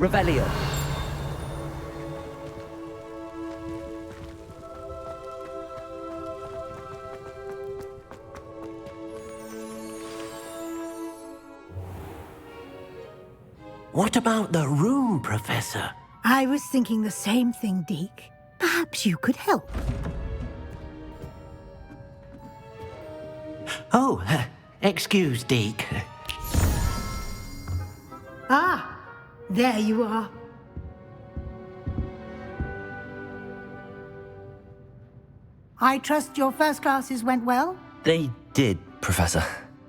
Revelio. What about the room, Professor? I was thinking the same thing, Deke. Perhaps you could help. Oh, excuse, Deke. Ah, there you are. I trust your first classes went well? They did, Professor.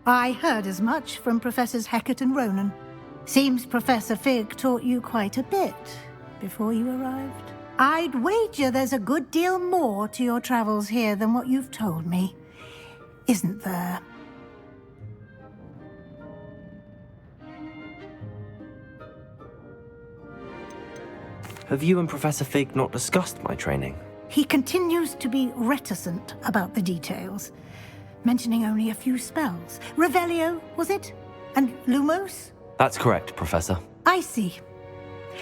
I heard as much from Professors Hecat and Ronan. Seems Professor Fig taught you quite a bit before you arrived. I'd wager there's a good deal more to your travels here than what you've told me. Isn't there? Have you and Professor Fig not discussed my training? He continues to be reticent about the details, mentioning only a few spells. Revelio, was it? And Lumos? That's correct, Professor. I see.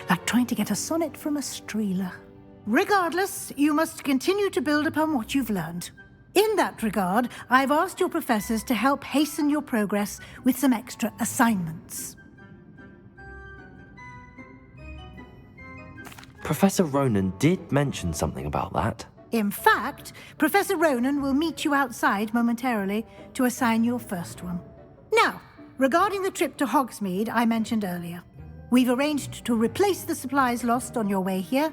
Like trying to get a sonnet from a streeler. Regardless, you must continue to build upon what you've learned. In that regard, I've asked your professors to help hasten your progress with some extra assignments. Professor Ronan did mention something about that. In fact, Professor Ronan will meet you outside momentarily to assign your first one. Now, regarding the trip to Hogsmeade I mentioned earlier, we've arranged to replace the supplies lost on your way here,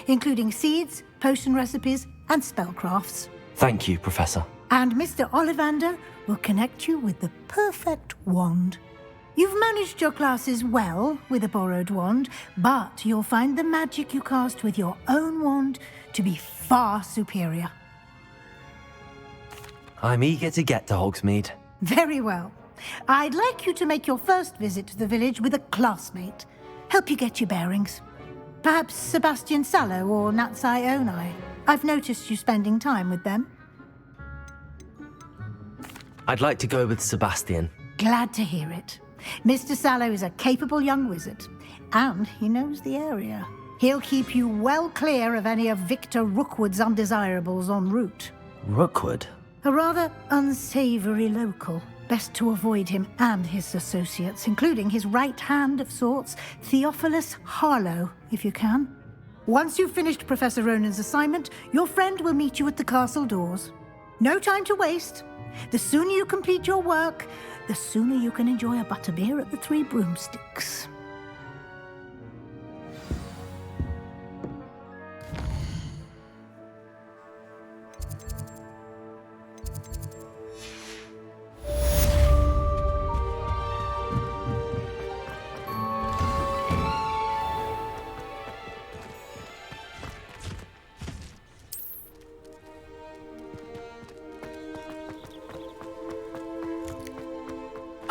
including seeds, potion recipes, and spellcrafts. Thank you, Professor. And Mr. Ollivander will connect you with the perfect wand. You've managed your classes well with a borrowed wand, but you'll find the magic you cast with your own wand to be far superior. I'm eager to get to Hogsmeade. Very well. I'd like you to make your first visit to the village with a classmate. Help you get your bearings. Perhaps Sebastian Sallow or Natsai Onai. I've noticed you spending time with them. I'd like to go with Sebastian. Glad to hear it. Mr. Sallow is a capable young wizard, and he knows the area. He'll keep you well clear of any of Victor Rookwood's undesirables en route. Rookwood? A rather unsavory local. Best to avoid him and his associates, including his right hand of sorts, Theophilus Harlow, if you can. Once you've finished Professor Ronan's assignment, your friend will meet you at the castle doors. No time to waste. The sooner you complete your work, the sooner you can enjoy a butterbeer at the Three Broomsticks.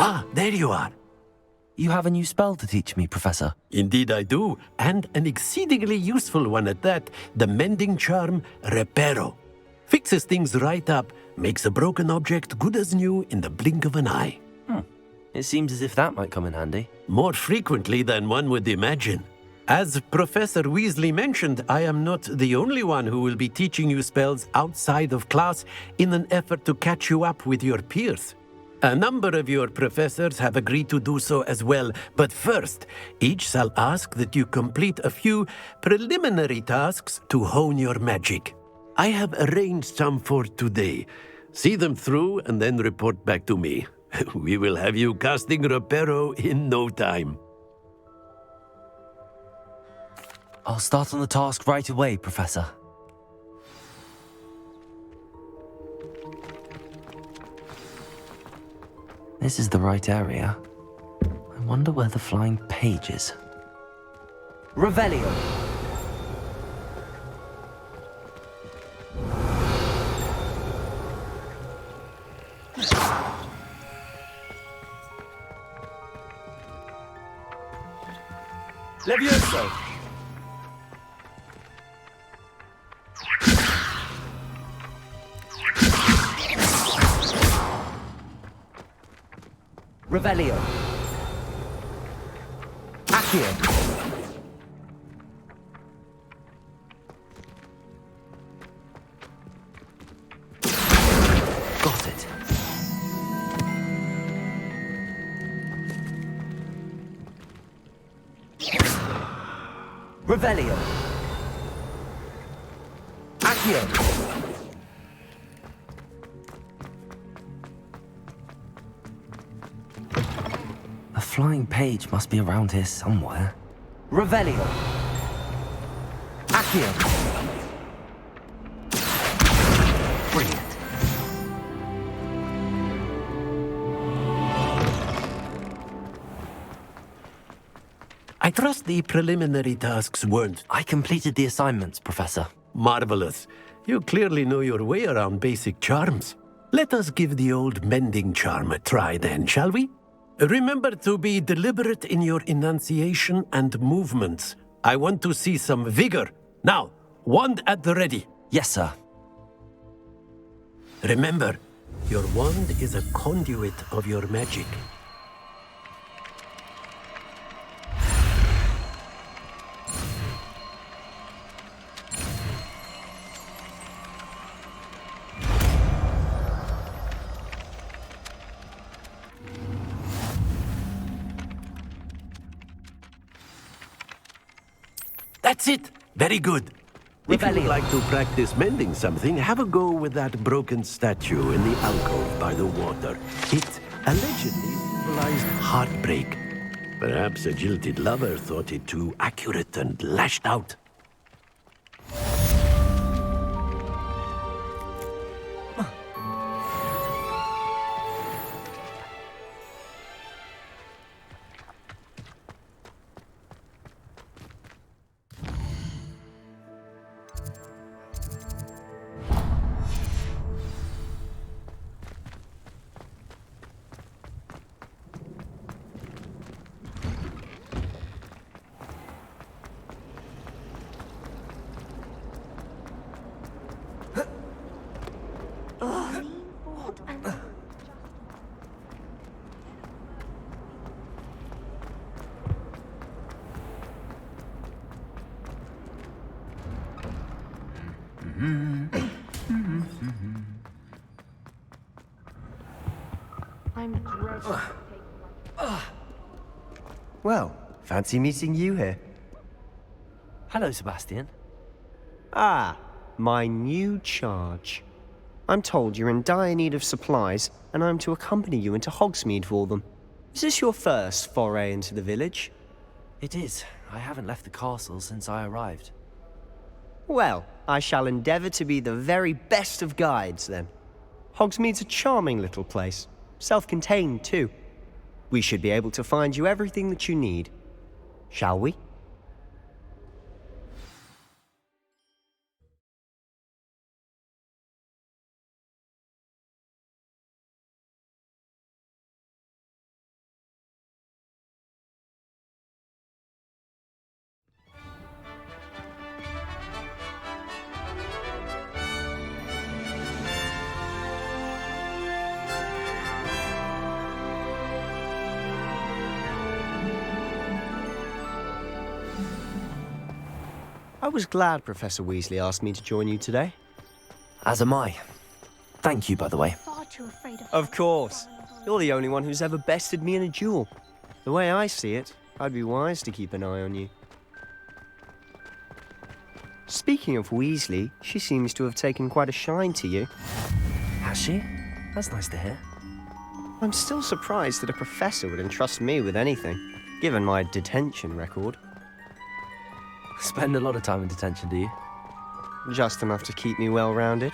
Ah, there you are. You have a new spell to teach me, Professor. Indeed I do, and an exceedingly useful one at that, the mending charm Reparo. Fixes things right up, makes a broken object good as new in the blink of an eye. It seems as if that might come in handy. More frequently than one would imagine. As Professor Weasley mentioned, I am not the only one who will be teaching you spells outside of class in an effort to catch you up with your peers. A number of your professors have agreed to do so as well, but first, each shall ask that you complete a few preliminary tasks to hone your magic. I have arranged some for today. See them through and then report back to me. We will have you casting Reparo in no time. I'll start on the task right away, Professor. This is the right area. I wonder where the flying page is. Revelio! Levioso! Revelio. Accio. Revelio. Accio. A flying page must be around here somewhere. Revelio. Accio. Brilliant. I trust the preliminary tasks weren't I completed the assignments, Professor. marvelous. You clearly know your way around basic charms. Let us give the old mending charm a try then, shall we? Remember to be deliberate in your enunciation and movements. I want to see some vigor. Now, wand at the ready. Yes, sir. Remember, your wand is a conduit of your magic. That's it! Very good. If you would like to practice mending something, have a go with that broken statue in the alcove by the water. It allegedly symbolized heartbreak. Perhaps a jilted lover thought it too accurate and lashed out. Well, fancy meeting you here. Hello, Sebastian. Ah, my new charge. I'm told you're in dire need of supplies, and I'm to accompany you into Hogsmeade for them. Is this your first foray into the village? It is. I haven't left the castle since I arrived. Well, I shall endeavour to be the very best of guides, then. Hogsmeade's a charming little place. Self-contained, too. We should be able to find you everything that you need. Shall we? I was glad Professor Weasley asked me to join you today. As am I. Thank you, by the way. Of course. You're the only one who's ever bested me in a duel. The way I see it, I'd be wise to keep an eye on you. Speaking of Weasley, she seems to have taken quite a shine to you. Has she? That's nice to hear. I'm still surprised that a professor would entrust me with anything, given my detention record. Spend a lot of time in detention, do you? Just enough to keep me well-rounded.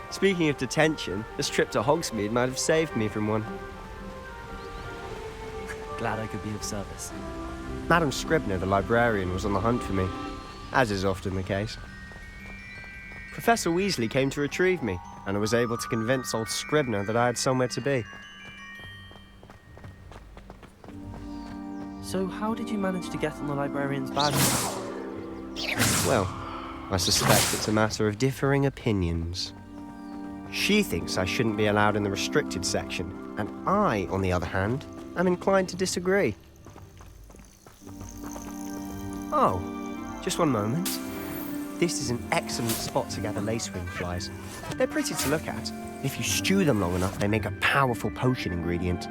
Speaking of detention, this trip to Hogsmeade might have saved me from one. Glad I could be of service. Madam Scribner, the librarian, was on the hunt for me, as is often the case. Professor Weasley came to retrieve me, and I was able to convince old Scribner that I had somewhere to be. So how did you manage to get on the librarian's bad side? Well, I suspect it's a matter of differing opinions. She thinks I shouldn't be allowed in the restricted section, and I, on the other hand, am inclined to disagree. Oh, just one moment. This is an excellent spot to gather lacewing flies. They're pretty to look at. If you stew them long enough, they make a powerful potion ingredient.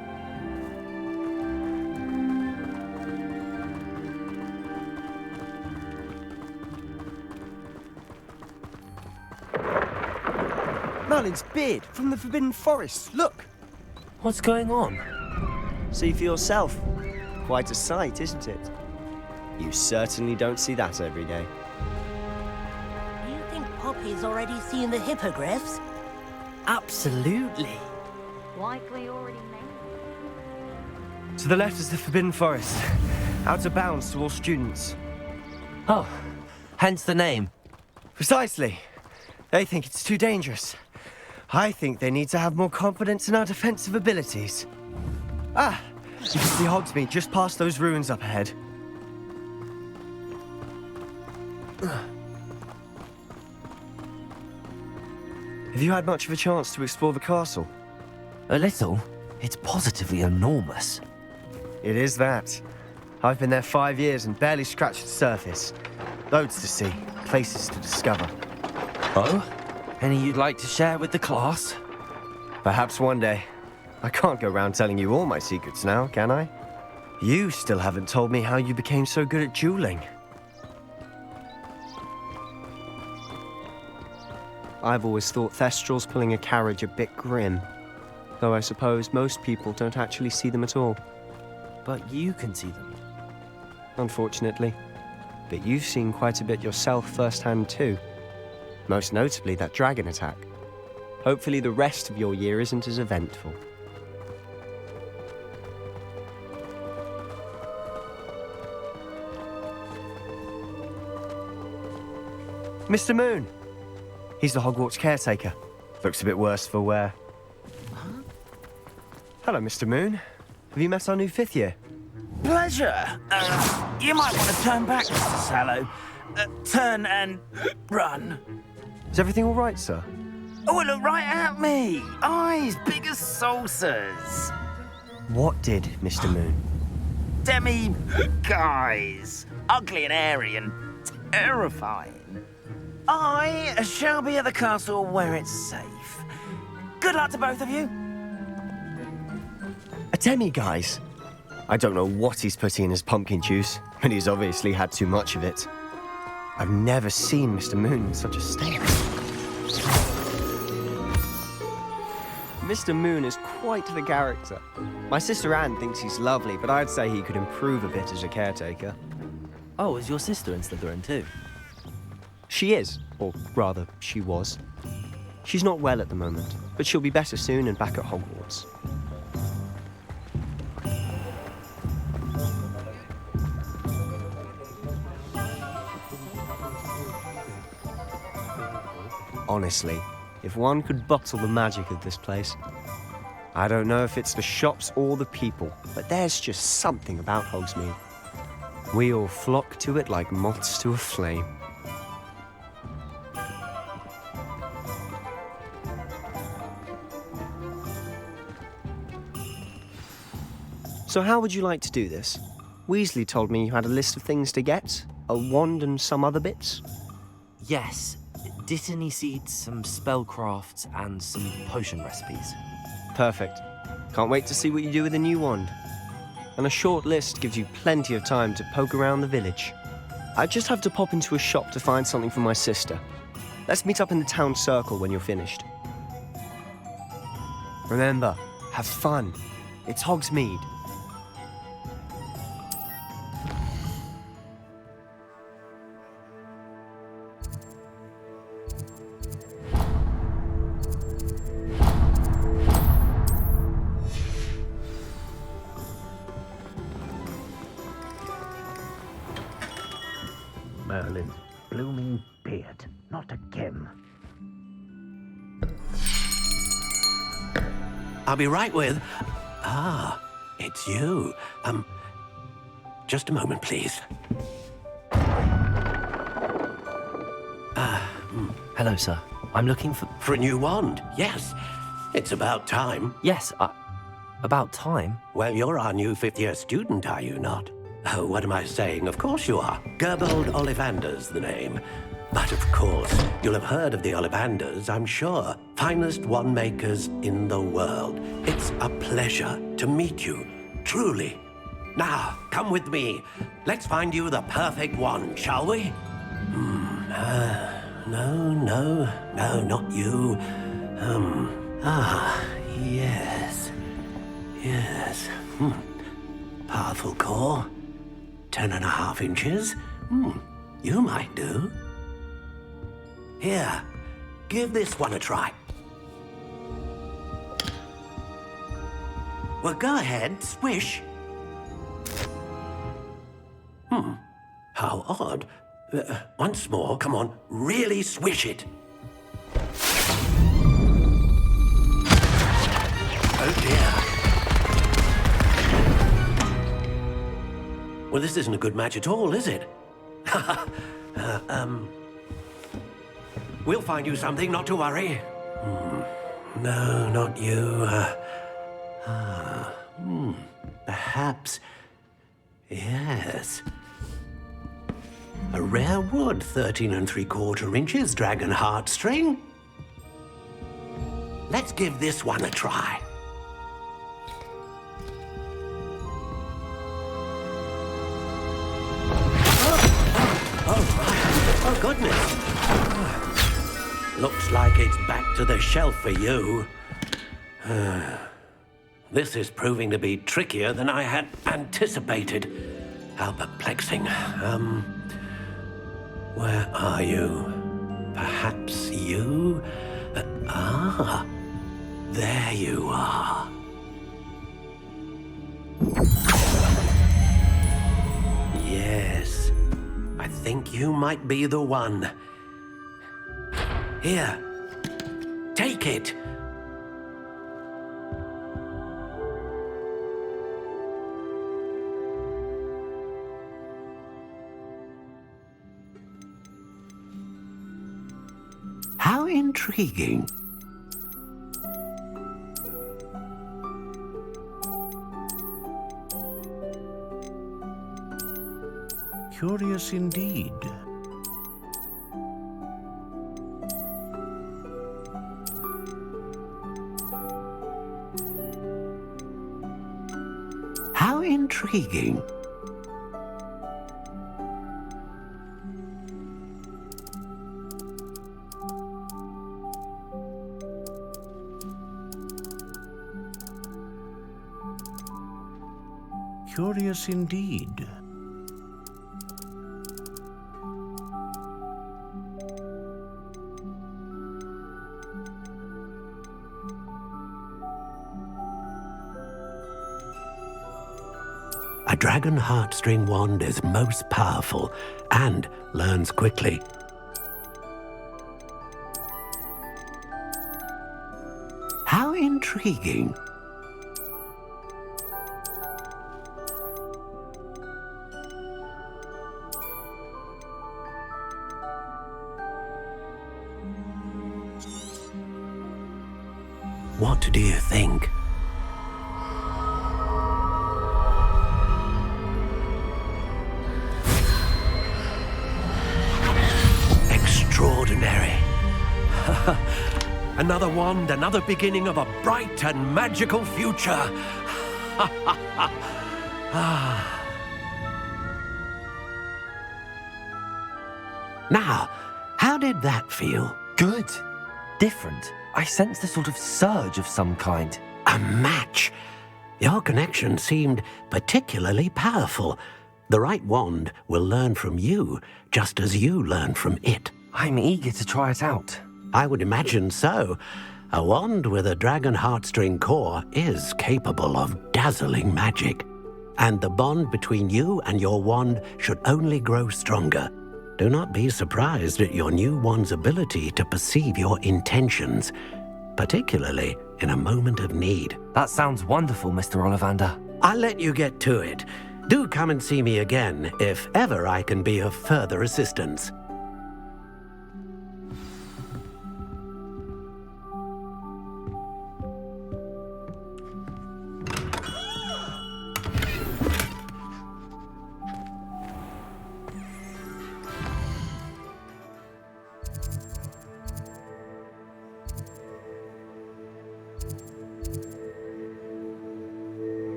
Merlin's beard from the Forbidden Forest. Look! What's going on? See for yourself. Quite a sight, isn't it? You certainly don't see that every day. You think Poppy's already seen the hippogriffs? Absolutely. Likely already made. To the left is the Forbidden Forest. Out of bounds to all students. Oh, hence the name. Precisely. They think it's too dangerous. I think they need to have more confidence in our defensive abilities. Ah, you can see Hogsmeade just past those ruins up ahead. Have you had much of a chance to explore the castle? A little. It's positively enormous. It is that. I've been there 5 years and barely scratched the surface. Loads to see, places to discover. Oh? Any you'd like to share with the class? Perhaps one day. I can't go round telling you all my secrets now, can I? You still haven't told me how you became so good at dueling. I've always thought Thestrals pulling a carriage a bit grim. Though I suppose most people don't actually see them at all. But you can see them. Unfortunately. But you've seen quite a bit yourself firsthand too. Most notably that dragon attack. Hopefully the rest of your year isn't as eventful. Mr. Moon! He's the Hogwarts caretaker. Looks a bit worse for wear. Huh? Hello, Mr. Moon. Have you met our new 5th year? Pleasure. You might want to turn back, Mr. Sallow. Turn and run. Is everything all right, sir? Oh, look right at me. Eyes big as saucers. What did, Mr. Moon? Demi guys. Ugly and airy and terrifying. I shall be at the castle where it's safe. Good luck to both of you. A demi-guise? I don't know what he's putting in his pumpkin juice, but he's obviously had too much of it. I've never seen Mr. Moon in such a state. Mr. Moon is quite the character. My sister Anne thinks he's lovely, but I'd say he could improve a bit as a caretaker. Oh, is your sister in Slytherin too? She is, or rather, she was. She's not well at the moment, but she'll be better soon and back at Hogwarts. Honestly, if one could bottle the magic of this place. I don't know if it's the shops or the people, but there's just something about Hogsmeade. We all flock to it like moths to a flame. So how would you like to do this? Weasley told me you had a list of things to get, a wand and some other bits. Yes. Dittany seeds, some spellcrafts, and some potion recipes. Perfect. Can't wait to see what you do with the new wand. And a short list gives you plenty of time to poke around the village. I just have to pop into a shop to find something for my sister. Let's meet up in the town circle when you're finished. Remember, have fun. It's Hogsmeade. Merlin's blooming beard. Not again. I'll be right with... Ah, it's you. Just a moment, please. Hello, sir. I'm looking for... For a new wand, yes. It's about time. Yes, about time. Well, you're our new 5th-year student, are you not? Oh, what am I saying? Of course you are. Gerbold Ollivander's the name. But of course, you'll have heard of the Ollivanders, I'm sure. Finest wand makers in the world. It's a pleasure to meet you, truly. Now, come with me. Let's find you the perfect wand, shall we? No, not you. Yes. Yes. Powerful core. 10.5 inches. You might do. Here, give this one a try. Well, go ahead, swish. How odd. Once more, come on, really swish it. Oh dear. Well, this isn't a good match at all, is it? We'll find you something, not to worry. No, not you. Perhaps. Yes. A rare wood, 13 3/4 inches, dragon heartstring. Let's give this one a try. Oh, goodness. Looks like it's back to the shelf for you. This is proving to be trickier than I had anticipated. How perplexing. Where are you? Perhaps you? There you are. Yes, I think you might be the one. Here, take it. How intriguing. Curious indeed. How intriguing. Curious indeed. A dragon heartstring wand is most powerful and learns quickly. How intriguing. What do you think? Extraordinary. Another wand, another beginning of a bright and magical future. Now, how did that feel? Good. Different. I sensed a sort of surge of some kind. A match. Your connection seemed particularly powerful. The right wand will learn from you, just as you learn from it. I'm eager to try it out. I would imagine so. A wand with a dragon heartstring core is capable of dazzling magic. And the bond between you and your wand should only grow stronger. Do not be surprised at your new wand's ability to perceive your intentions, particularly in a moment of need. That sounds wonderful, Mr. Ollivander. I'll let you get to it. Do come and see me again if ever I can be of further assistance.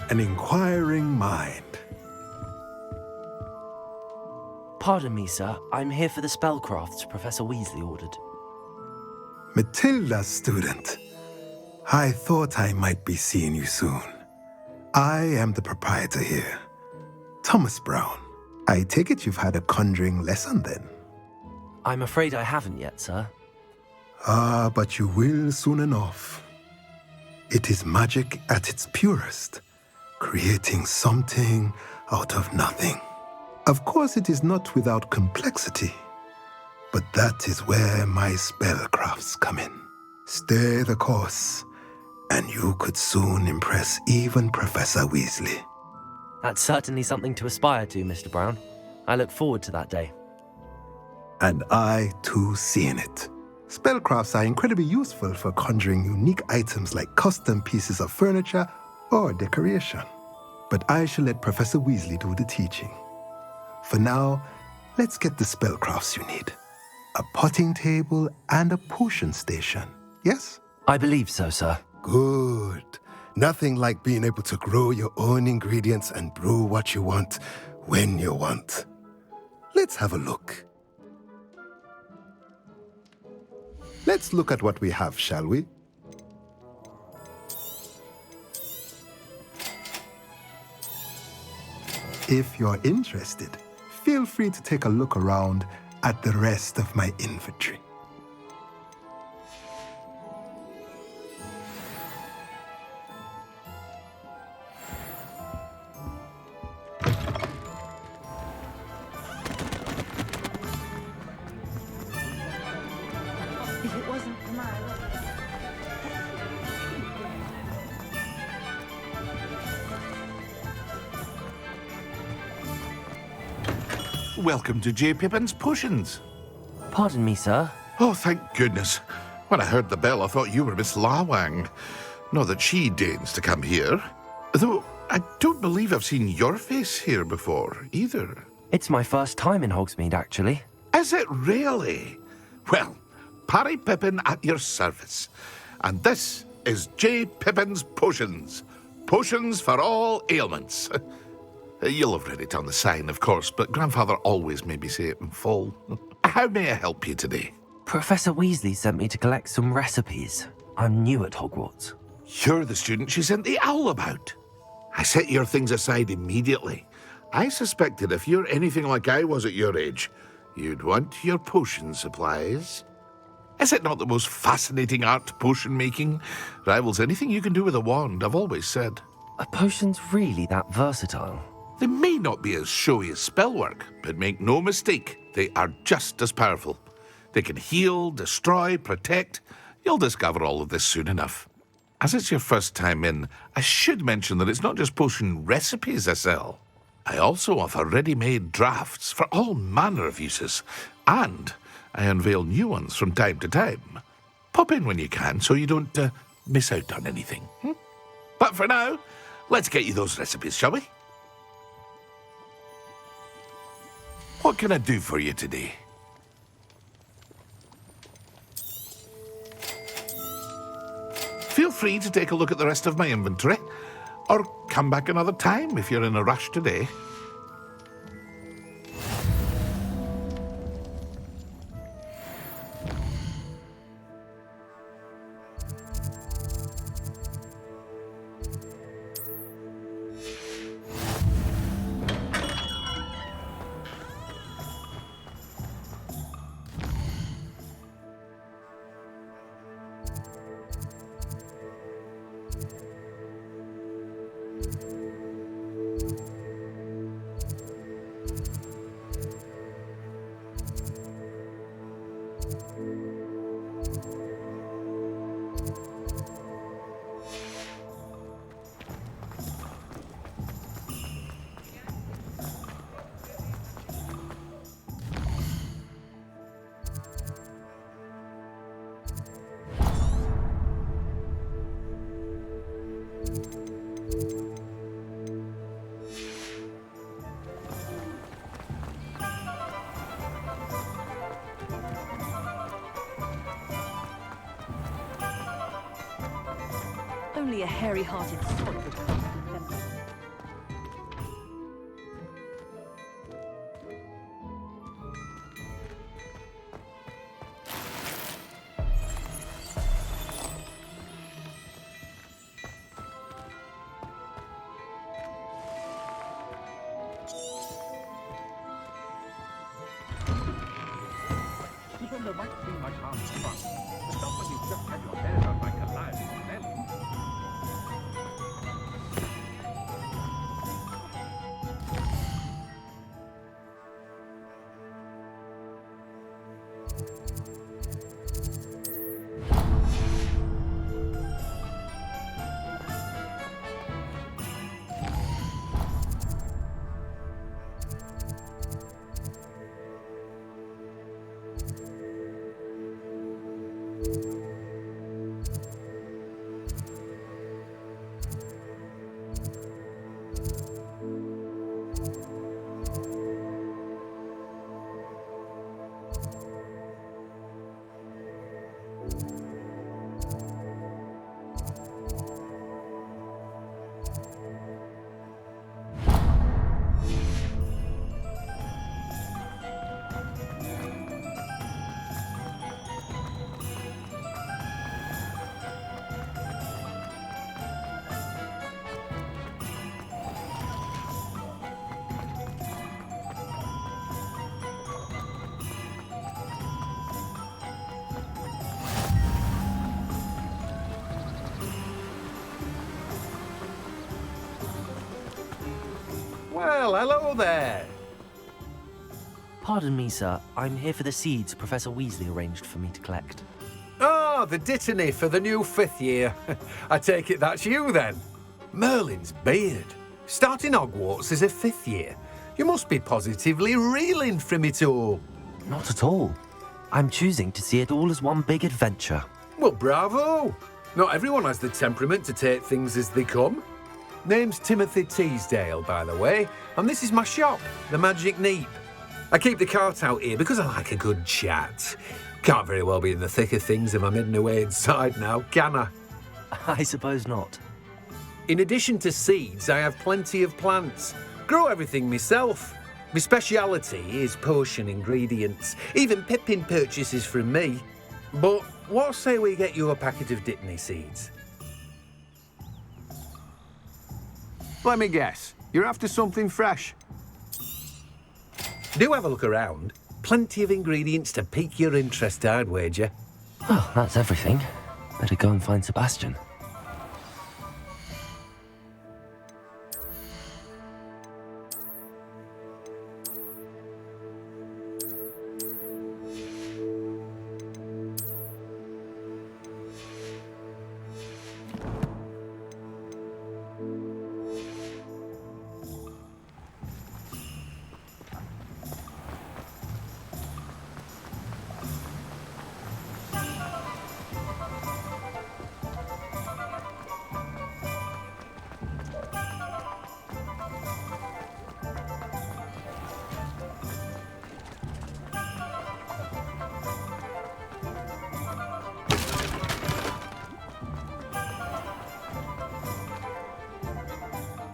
an inquiring mind. Pardon me, sir. I'm here for the spellcrafts Professor Weasley ordered. Matilda, student. I thought I might be seeing you soon. I am the proprietor here, Thomas Brown. I take it you've had a conjuring lesson then? I'm afraid I haven't yet, sir. Ah, but you will soon enough. It is magic at its purest, creating something out of nothing. Of course, it is not without complexity, but that is where my spellcrafts come in. Stay the course, and you could soon impress even Professor Weasley. That's certainly something to aspire to, Mr. Brown. I look forward to that day. And I, too, seeing it. Spellcrafts are incredibly useful for conjuring unique items like custom pieces of furniture or decoration. But I shall let Professor Weasley do the teaching. For now, let's get the spellcrafts you need. A potting table and a potion station, yes? I believe so, sir. Good. Nothing like being able to grow your own ingredients and brew what you want when you want. Let's have a look. Let's look at what we have, shall we? If you're interested, feel free to take a look around at the rest of my inventory. If it wasn't for my... Welcome to J. Pippin's Potions. Pardon me, sir. Oh, thank goodness. When I heard the bell, I thought you were Miss Lawang. Not that she deigns to come here. Though I don't believe I've seen your face here before, either. It's my first time in Hogsmeade, actually. Is it really? Well, Parry Pippin at your service. And this is J. Pippin's Potions. Potions for all ailments. You'll have read it on the sign, of course, but Grandfather always made me say it in full. How may I help you today? Professor Weasley sent me to collect some recipes. I'm new at Hogwarts. You're the student she sent the owl about. I set your things aside immediately. I suspected if you're anything like I was at your age, you'd want your potion supplies. Is it not the most fascinating art, potion making? Rivals anything you can do with a wand, I've always said. Are potions really that versatile? They may not be as showy as spellwork, but make no mistake, they are just as powerful. They can heal, destroy, protect. You'll discover all of this soon enough. As it's your first time in, I should mention that it's not just potion recipes I sell. I also offer ready-made drafts for all manner of uses, and I unveil new ones from time to time. Pop in when you can so you don't miss out on anything. But for now, let's get you those recipes, shall we? What can I do for you today? Feel free to take a look at the rest of my inventory, or come back another time if you're in a rush today. Only a hairy-hearted sod would come to confess. Well, hello there. Pardon me, sir. I'm here for the seeds Professor Weasley arranged for me to collect. Oh, the dittany for the new 5th year. I take it that's you then. Merlin's beard. Starting Hogwarts as a 5th year. You must be positively reeling from it all. Not at all. I'm choosing to see it all as one big adventure. Well, bravo. Not everyone has the temperament to take things as they come. Name's Timothy Teasdale, by the way, and this is my shop, the Magic Neep. I keep the cart out here because I like a good chat. Can't very well be in the thick of things if I'm hidden away inside now, can I? I suppose not. In addition to seeds, I have plenty of plants. Grow everything myself. My speciality is potion ingredients. Even Pippin purchases from me. But what say we get you a packet of Dittany seeds? Let me guess. You're after something fresh. Do have a look around. Plenty of ingredients to pique your interest, I'd wager. Well, that's everything. Better go and find Sebastian.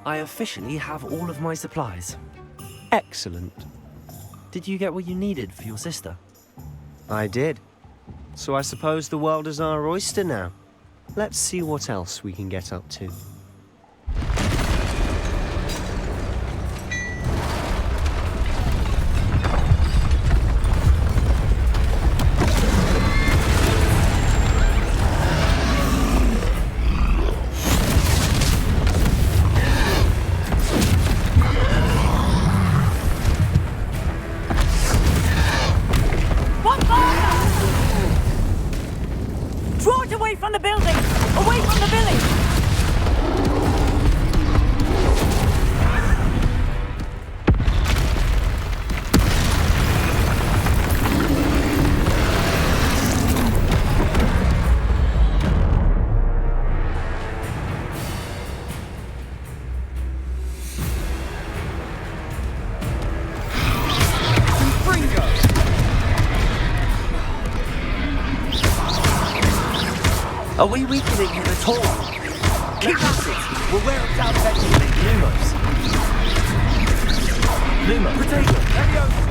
I officially have all of my supplies. Excellent. Did you get what you needed for your sister? I did. So I suppose the world is our oyster now. Let's see what else we can get up to. Draw it away from the building! Away from the village! Are we weakening him at all? Keep at it! We'll wear him down eventually. Lumos. Lumo, potato, Leviosa!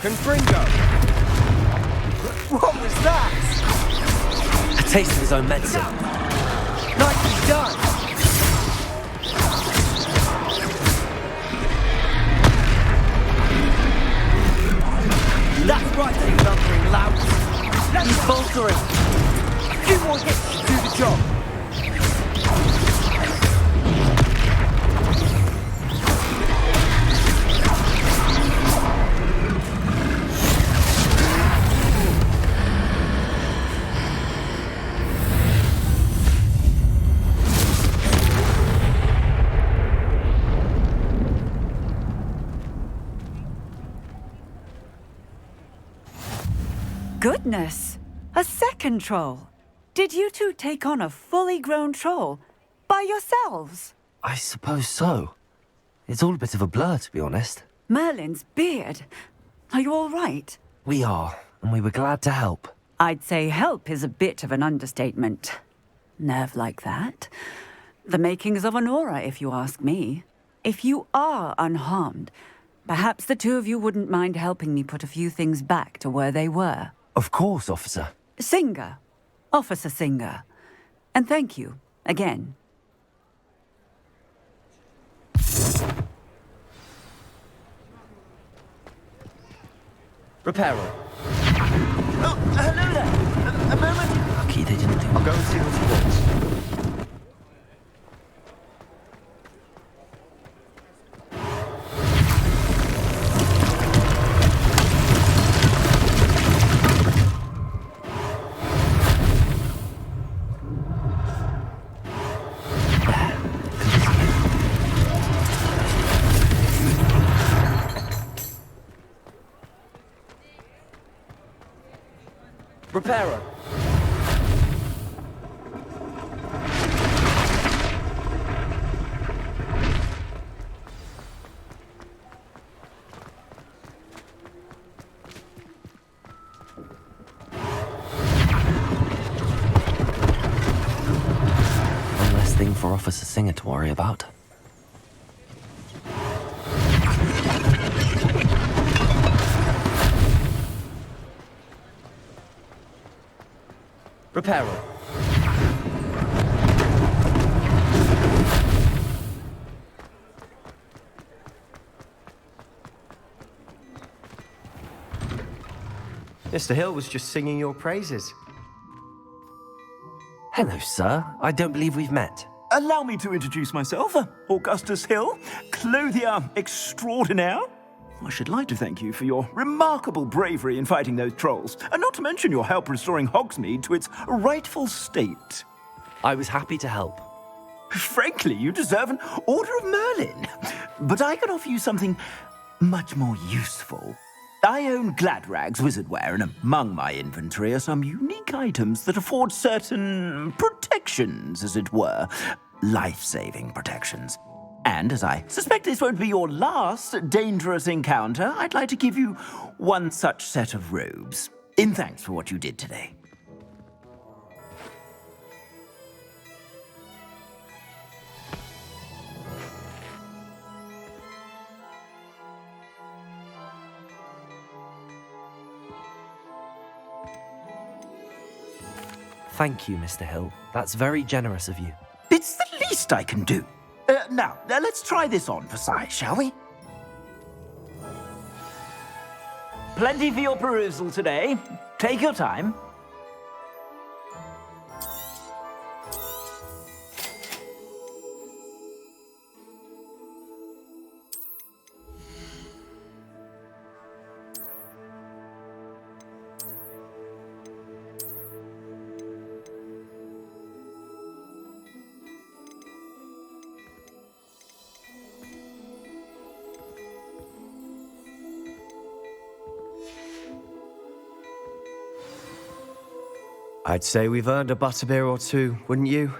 Confringo! What was that? A taste of his own medicine. Nicely done! That's right, you lumbering lout. He's faltering. A few more hits to do the job. Goodness! A second troll! Did you two take on a fully grown troll by yourselves? I suppose so. It's all a bit of a blur, to be honest. Merlin's beard. Are you all right? We are, and we were glad to help. I'd say help is a bit of an understatement. Nerve like that. The makings of an aura, if you ask me. If you are unharmed, perhaps the two of you wouldn't mind helping me put a few things back to where they were. Of course, officer. Singer. Officer Singer. And thank you, again. Reparo. Oh, hello there. A moment. Lucky they didn't do I'll go and see what he wants. Reparo. One less thing for Officer Singer to worry about. Reparo. Mr. Hill was just singing your praises. Hello, sir. I don't believe we've met. Allow me to introduce myself, Augustus Hill, clothier extraordinaire. I should like to thank you for your remarkable bravery in fighting those trolls, and not to mention your help restoring Hogsmeade to its rightful state. I was happy to help. Frankly, you deserve an Order of Merlin. But I can offer you something much more useful. I own Gladrag's wizardware, and among my inventory are some unique items that afford certain protections, as it were. Life-saving protections. And as I suspect this won't be your last dangerous encounter, I'd like to give you one such set of robes, in thanks for what you did today. Thank you, Mr. Hill. That's very generous of you. It's the least I can do. Now, let's try this on for size, shall we? Plenty for your perusal today. Take your time. I'd say we've earned a butterbeer or two, wouldn't you?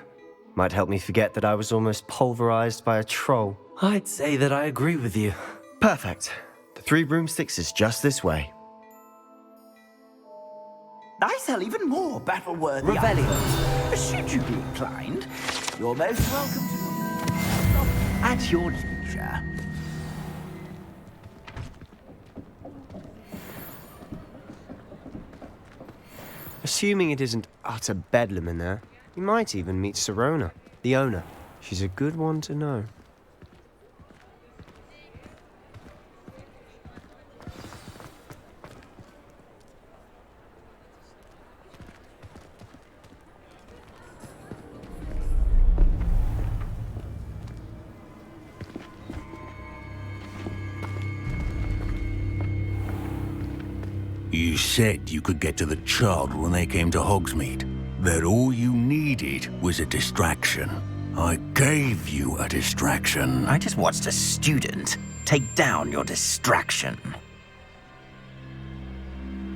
Might help me forget that I was almost pulverized by a troll. I'd say that I agree with you. Perfect. The 3 broomsticks is just this way. I sell even more battle-worthy Revelio. items. Should you be inclined, you're most welcome to at your leisure. Assuming it isn't utter bedlam in there, you might even meet Serona, the owner. She's a good one to know. You said you could get to the child when they came to Hogsmeade. That all you needed was a distraction. I gave you a distraction. I just watched a student take down your distraction.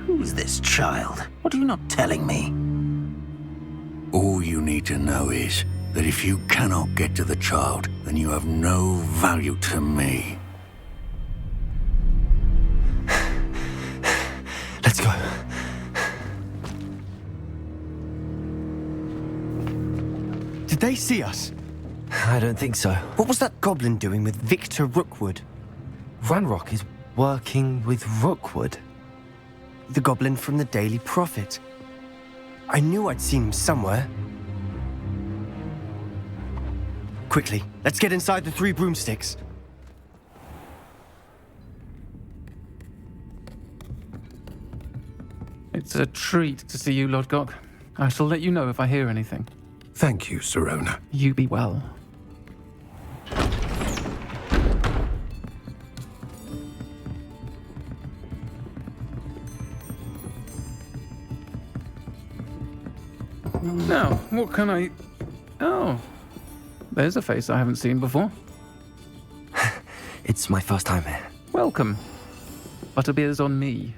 Who Who's this child? What are you not telling me? All you need to know is that if you cannot get to the child, then you have no value to me. Let's go. Did they see us? I don't think so. What was that goblin doing with Victor Rookwood? Ranrock is working with Rookwood. The goblin from the Daily Prophet. I knew I'd seen him somewhere. Quickly, let's get inside the Three Broomsticks. It's a treat to see you, Lodgok. I shall let you know if I hear anything. Thank you, Sirona. You be well. Now, what can I... Oh, there's a face I haven't seen before. It's my first time here. Welcome. Butterbeer's on me.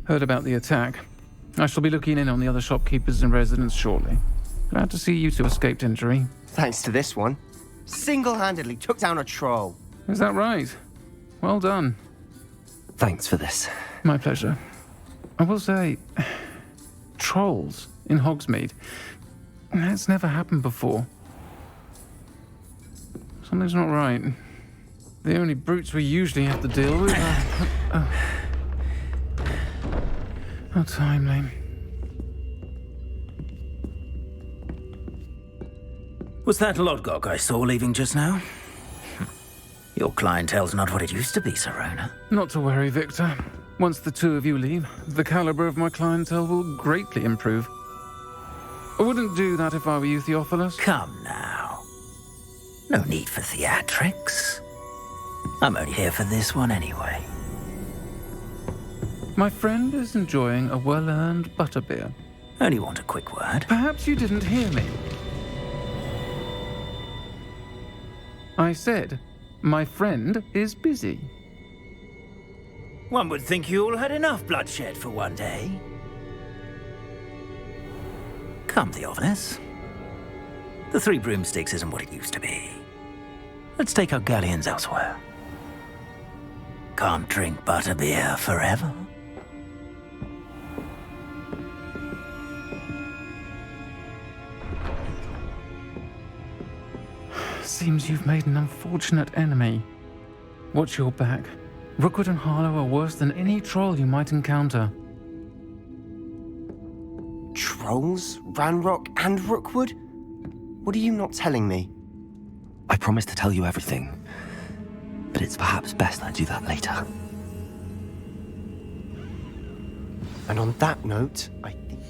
Heard about the attack. I shall be looking in on the other shopkeepers and residents shortly. Glad to see you two escaped injury. Thanks to this one. Single-handedly took down a troll. Is that right? Well done. Thanks for this. My pleasure. I will say, trolls in Hogsmeade. That's never happened before. Something's not right. The only brutes we usually have to deal with are... How timely. Was that Lodgok I saw leaving just now? Your clientele's not what it used to be, Sirona. Not to worry, Victor. Once the two of you leave, the caliber of my clientele will greatly improve. I wouldn't do that if I were you, Theophilus. Come now. No need for theatrics. I'm only here for this one anyway. My friend is enjoying a well-earned butterbeer. Only want a quick word. Perhaps you didn't hear me. I said, my friend is busy. One would think you all had enough bloodshed for one day. Come, Theophilus. The Three Broomsticks isn't what it used to be. Let's take our galleons elsewhere. Can't drink butterbeer forever. Seems you've made an unfortunate enemy. Watch your back. Rookwood and Harlow are worse than any troll you might encounter. Trolls? Ranrock and Rookwood? What are you not telling me? I promised to tell you everything, but it's perhaps best I do that later. And on that note, I think...